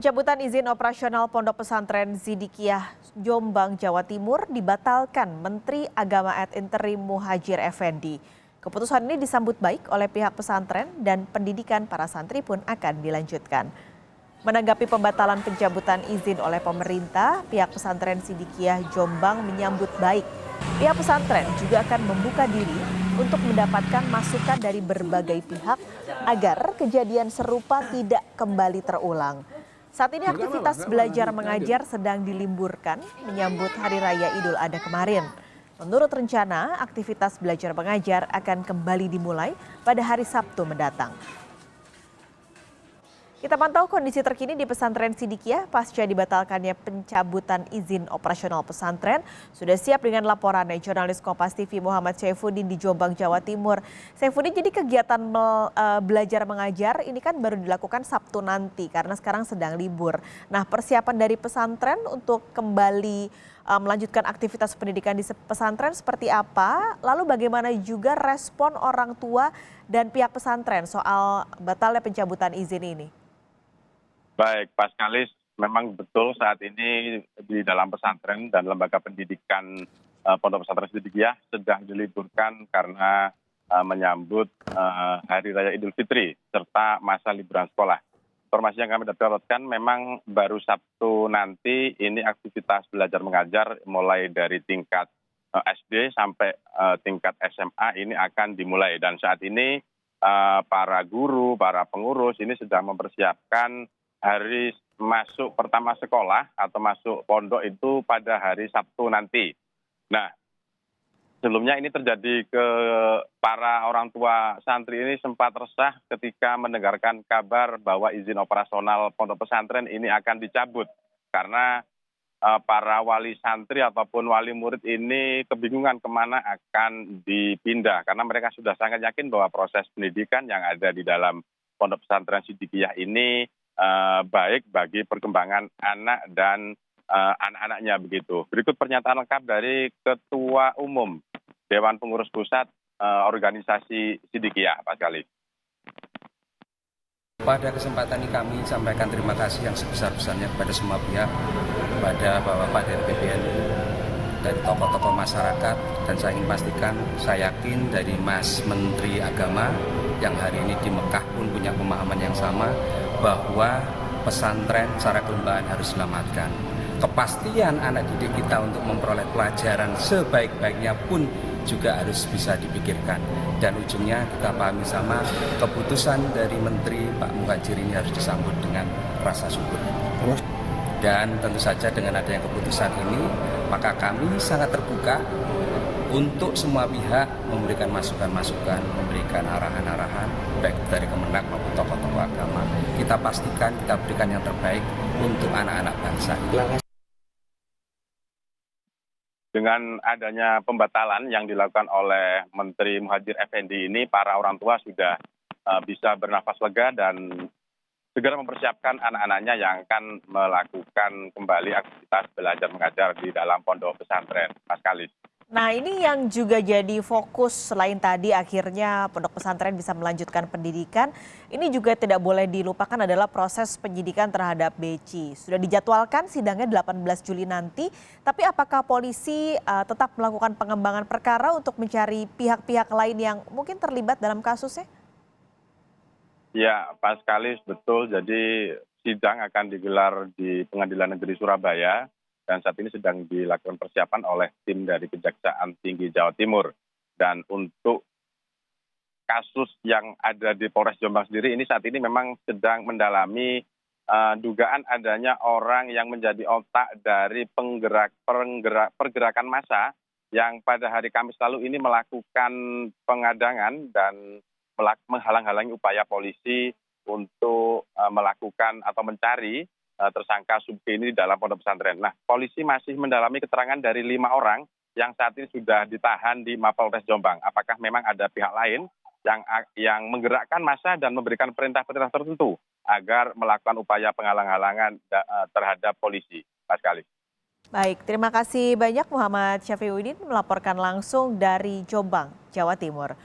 Pencabutan izin operasional Pondok Pesantren Sidikiyah Jombang, Jawa Timur dibatalkan Menteri Agama ad interim Muhadjir Effendi. Keputusan ini disambut baik oleh pihak pesantren dan pendidikan para santri pun akan dilanjutkan. Menanggapi pembatalan pencabutan izin oleh pemerintah, pihak pesantren Sidikiyah Jombang menyambut baik. Pihak pesantren juga akan membuka diri untuk mendapatkan masukan dari berbagai pihak agar kejadian serupa tidak kembali terulang. Saat ini aktivitas belajar mengajar sedang diliburkan menyambut Hari Raya Idul Adha kemarin. Menurut rencana, aktivitas belajar mengajar akan kembali dimulai pada hari Sabtu mendatang. Kita pantau kondisi terkini di pesantren Sidikiyah pasca dibatalkannya pencabutan izin operasional pesantren. Sudah siap dengan laporannya jurnalis Kompas TV Muhammad Saifuddin di Jombang, Jawa Timur. Saifuddin, jadi kegiatan belajar mengajar ini kan baru dilakukan Sabtu nanti karena sekarang sedang libur. Nah, persiapan dari pesantren untuk kembali melanjutkan aktivitas pendidikan di pesantren seperti apa? Lalu bagaimana juga respon orang tua dan pihak pesantren soal batalnya pencabutan izin ini? Baik, Pak Kalis, memang betul saat ini di dalam pesantren dan lembaga pendidikan Pondok Pesantren Sidikiyah sedang diliburkan karena menyambut Hari Raya Idul Fitri serta masa liburan sekolah. Informasi yang kami dapatkan memang baru Sabtu nanti ini aktivitas belajar mengajar mulai dari tingkat SD sampai tingkat SMA ini akan dimulai. Dan saat ini para guru, para pengurus ini sedang mempersiapkan hari masuk pertama sekolah atau masuk pondok itu pada hari Sabtu nanti. Nah, sebelumnya ini terjadi ke para orang tua santri ini sempat resah ketika mendengarkan kabar bahwa izin operasional pondok pesantren ini akan dicabut. Karena para wali santri ataupun wali murid ini kebingungan kemana akan dipindah. Karena mereka sudah sangat yakin bahwa proses pendidikan yang ada di dalam pondok pesantren Sidikiyah ini baik bagi perkembangan anak dan anak-anaknya begitu. Berikut pernyataan lengkap dari Ketua Umum Dewan Pengurus Pusat Organisasi Sidikiyah, Pak Kali. Pada kesempatan ini kami sampaikan terima kasih yang sebesar-besarnya kepada semua pihak, kepada Bapak dari PBNU, dari tokoh-tokoh masyarakat, dan saya ingin pastikan, saya yakin dari Mas Menteri Agama yang hari ini di Mekah pun punya pemahaman yang sama bahwa pesantren secara kelembagaan harus diselamatkan. Kepastian anak didik kita untuk memperoleh pelajaran sebaik-baiknya pun juga harus bisa dipikirkan. Dan ujungnya kita pahami sama, keputusan dari Menteri Pak Muhadjir ini harus disambut dengan rasa syukur. Dan tentu saja dengan adanya keputusan ini, maka kami sangat terbuka untuk semua pihak memberikan masukan-masukan, memberikan arahan-arahan, baik dari Kemenak maupun tokoh-tokoh agama. Kita pastikan kita berikan yang terbaik untuk anak-anak bangsa. Dengan adanya pembatalan yang dilakukan oleh Menteri Muhadjir Effendi ini, para orang tua sudah bisa bernafas lega dan segera mempersiapkan anak-anaknya yang akan melakukan kembali aktivitas belajar mengajar di dalam pondok pesantren. Mas Kalis. Nah, ini yang juga jadi fokus selain tadi akhirnya pondok pesantren bisa melanjutkan pendidikan. Ini juga tidak boleh dilupakan adalah proses penyidikan terhadap Beci. Sudah dijadwalkan sidangnya 18 Juli nanti, tapi apakah polisi tetap melakukan pengembangan perkara untuk mencari pihak-pihak lain yang mungkin terlibat dalam kasusnya? Ya, Pak Kalis, betul. Jadi sidang akan digelar di Pengadilan Negeri Surabaya. Dan saat ini sedang dilakukan persiapan oleh tim dari Kejaksaan Tinggi Jawa Timur. Dan untuk kasus yang ada di Polres Jombang sendiri ini saat ini memang sedang mendalami dugaan adanya orang yang menjadi otak dari pergerakan massa yang pada hari Kamis lalu ini melakukan pengadangan dan menghalang-halangi upaya polisi untuk melakukan atau mencari tersangka Subki ini di dalam pondok pesantren. Nah, polisi masih mendalami keterangan dari 5 orang yang saat ini sudah ditahan di Mapolres Jombang. Apakah memang ada pihak lain yang menggerakkan massa dan memberikan perintah-perintah tertentu agar melakukan upaya penghalang-halangan terhadap polisi, Mas Kalis. Baik, terima kasih banyak Muhammad Syafiuddin melaporkan langsung dari Jombang, Jawa Timur.